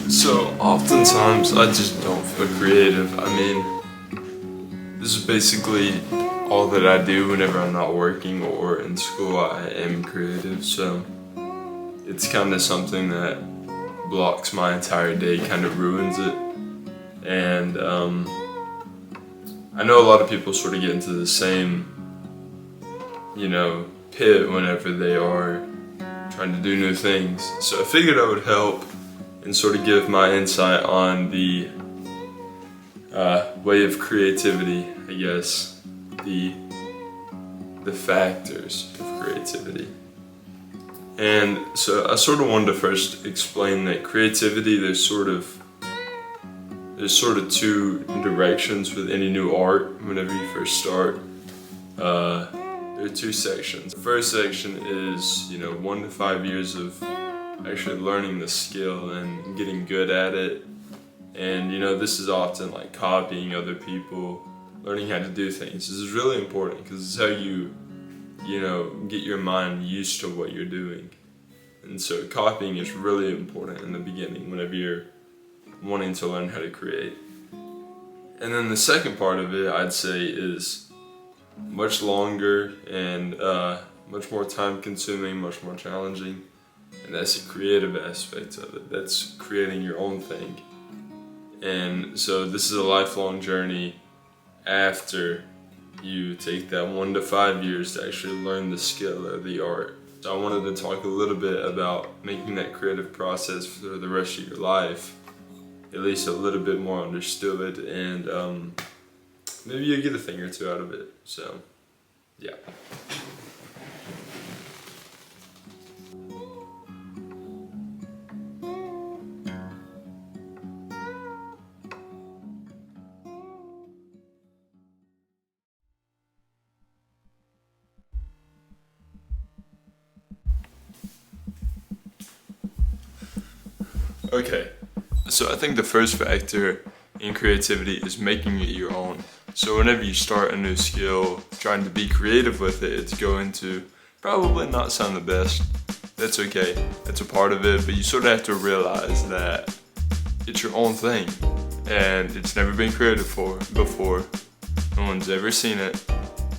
So oftentimes I just don't feel creative. I mean, this is basically all that I do whenever I'm not working or in school. I am creative, so it's kind of something that blocks my entire day, kind of ruins it. And I know a lot of people sort of get into the same, pit whenever they are trying to do new things. So I figured I would help and sort of give my insight on the way of creativity, I guess, the factors of creativity. And so I sort of wanted to first explain that creativity, there's sort of two directions with any new art whenever you first start. There are two sections. The first section is, 1 to 5 years of actually learning the skill and getting good at it. And, this is often like copying other people, learning how to do things. This is really important because it's how you get your mind used to what you're doing. And so copying is really important in the beginning whenever you're wanting to learn how to create. And then the second part of it, I'd say, is much longer and much more time consuming, much more challenging. And that's the creative aspect of it. That's creating your own thing. And so this is a lifelong journey after you take that 1 to 5 years to actually learn the skill or the art. So I wanted to talk a little bit about making that creative process for the rest of your life at least a little bit more understood, and maybe you get a thing or two out of it. So, yeah. Okay, so I think the first factor in creativity is making it your own. So whenever you start a new skill, trying to be creative with it, it's going to probably not sound the best. That's okay, that's a part of it, but you sort of have to realize that it's your own thing and it's never been created for before. No one's ever seen it.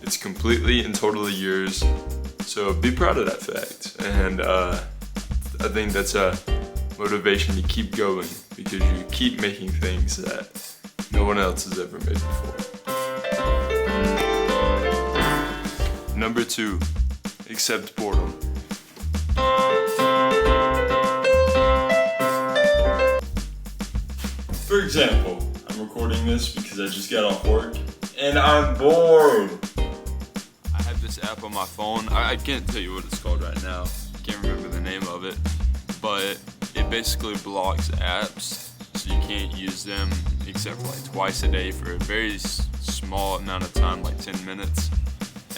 It's completely and totally yours. So be proud of that fact. And I think that's a motivation to keep going because you keep making things that no one else has ever made before. Number 2, accept boredom. For example, I'm recording this because I just got off work and I'm bored. I have this app on my phone. I can't tell you what it's called right now. I can't remember the name of it, but it basically blocks apps, so you can't use them except for like twice a day for a very small amount of time, like 10 minutes.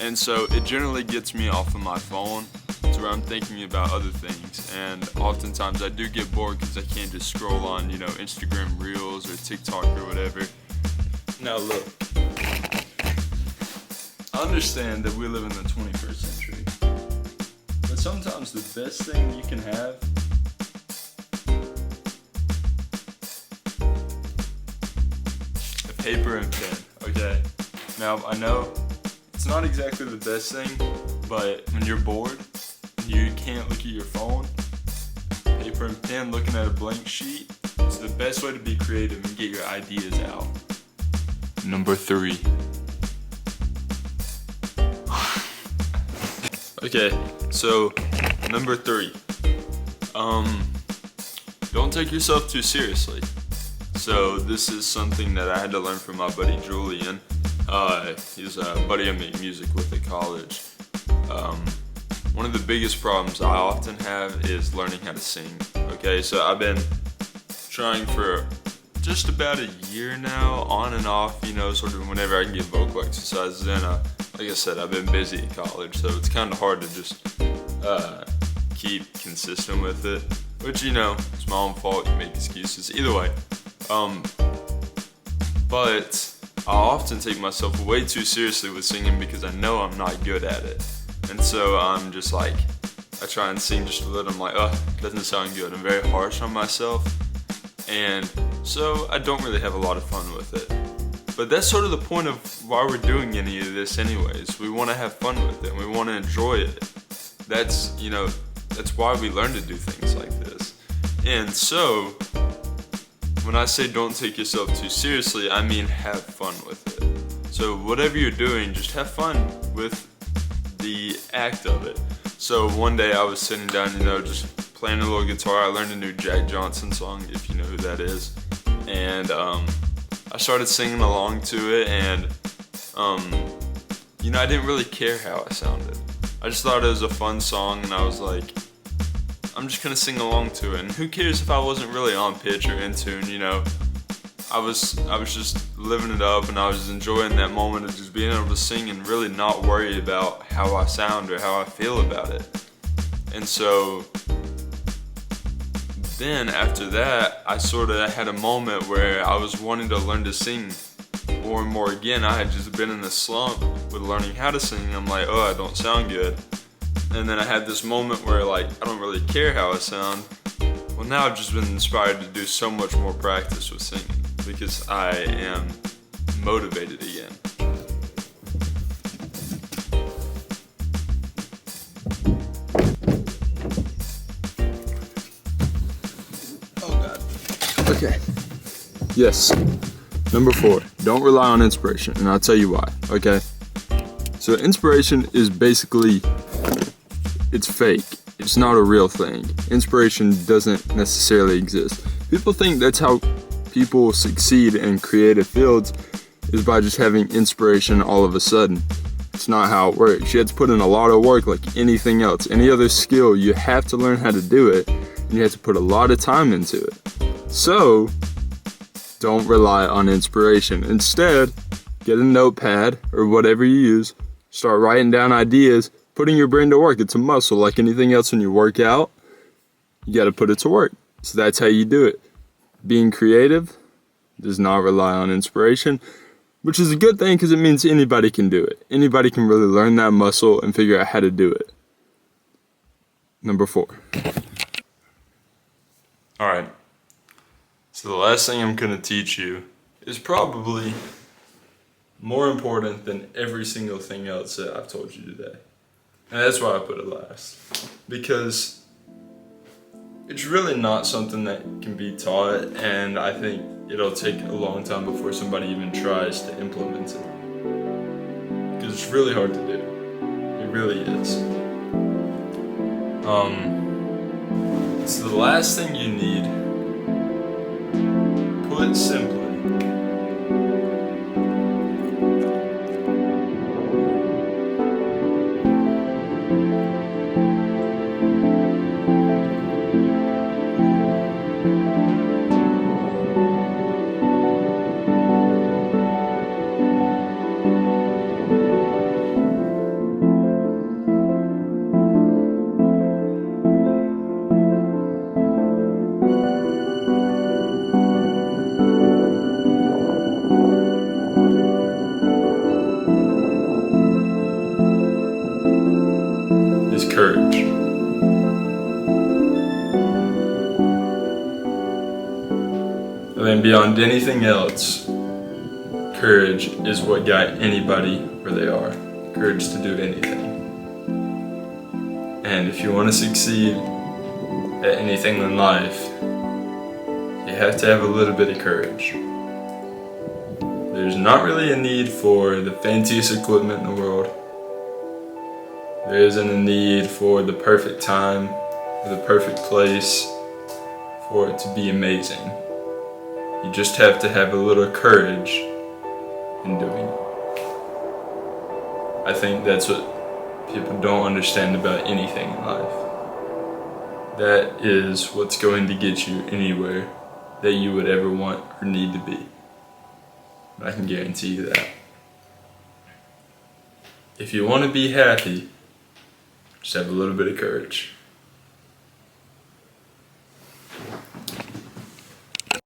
And so it generally gets me off of my phone to where I'm thinking about other things. And oftentimes I do get bored because I can't just scroll on, Instagram Reels or TikTok or whatever. Now look, I understand that we live in the 21st century, but sometimes the best thing you can have paper and pen, okay? Now, I know it's not exactly the best thing, but when you're bored, you can't look at your phone, paper and pen, looking at a blank sheet, it's the best way to be creative and get your ideas out. Number 3. Okay, so number 3. Don't take yourself too seriously. So this is something that I had to learn from my buddy Julian. He's a buddy I made music with at college. One of the biggest problems I often have is learning how to sing. Okay, so I've been trying for just about a year now, on and off, sort of whenever I can get vocal exercises in. Like I said, I've been busy at college, so it's kind of hard to just keep consistent with it. Which, it's my own fault, you make excuses. Either way. But I often take myself way too seriously with singing because I know I'm not good at it. And so I'm just like, I try and sing just a little, I'm like, it doesn't sound good. I'm very harsh on myself. and so I don't really have a lot of fun with it. But that's sort of the point of why we're doing any of this anyways. We want to have fun with it, and we want to enjoy it. That's why we learn to do things like this. And so, when I say don't take yourself too seriously, I mean have fun with it. So whatever you're doing, just have fun with the act of it. So one day I was sitting down, just playing a little guitar. I learned a new Jack Johnson song, if you know who that is. And I started singing along to it, and I didn't really care how I sounded. I just thought it was a fun song, and I was like, I'm just gonna sing along to it, and who cares if I wasn't really on pitch or in tune, I was just living it up, and I was enjoying that moment of just being able to sing and really not worry about how I sound or how I feel about it. And so then after that, I sort of had a moment where I was wanting to learn to sing more and more again. I had just been in a slump with learning how to sing. I'm like, oh, I don't sound good. And then I had this moment where I don't really care how I sound. Well, now I've just been inspired to do so much more practice with singing because I am motivated again. Oh God. Okay. Yes. Number 4, don't rely on inspiration, and I'll tell you why, okay? So inspiration is basically, it's fake. It's not a real thing. Inspiration doesn't necessarily exist. People think that's how people succeed in creative fields, is by just having inspiration all of a sudden. It's not how it works. You have to put in a lot of work like anything else. Any other skill, you have to learn how to do it, and you have to put a lot of time into it. So, don't rely on inspiration. Instead, get a notepad or whatever you use, start writing down ideas, putting your brain to work. It's a muscle like anything else. When you work out, you got to put it to work. So that's how you do it. Being creative does not rely on inspiration, which is a good thing because it means anybody can do it. Anybody can really learn that muscle and figure out how to do it. Number 4. All right. So the last thing I'm going to teach you is probably more important than every single thing else that I've told you today. And that's why I put it last. Because it's really not something that can be taught, and I think it'll take a long time before somebody even tries to implement it. Because it's really hard to do. It really is. So the last thing you need, put simply, courage. I mean, beyond anything else, courage is what got anybody where they are. Courage to do anything. And if you want to succeed at anything in life, you have to have a little bit of courage. There's not really a need for the fanciest equipment in the world. There isn't a need for the perfect time or the perfect place for it to be amazing. You just have to have a little courage in doing it. I think that's what people don't understand about anything in life. That is what's going to get you anywhere that you would ever want or need to be. I can guarantee you that. If you want to be happy, just have a little bit of courage.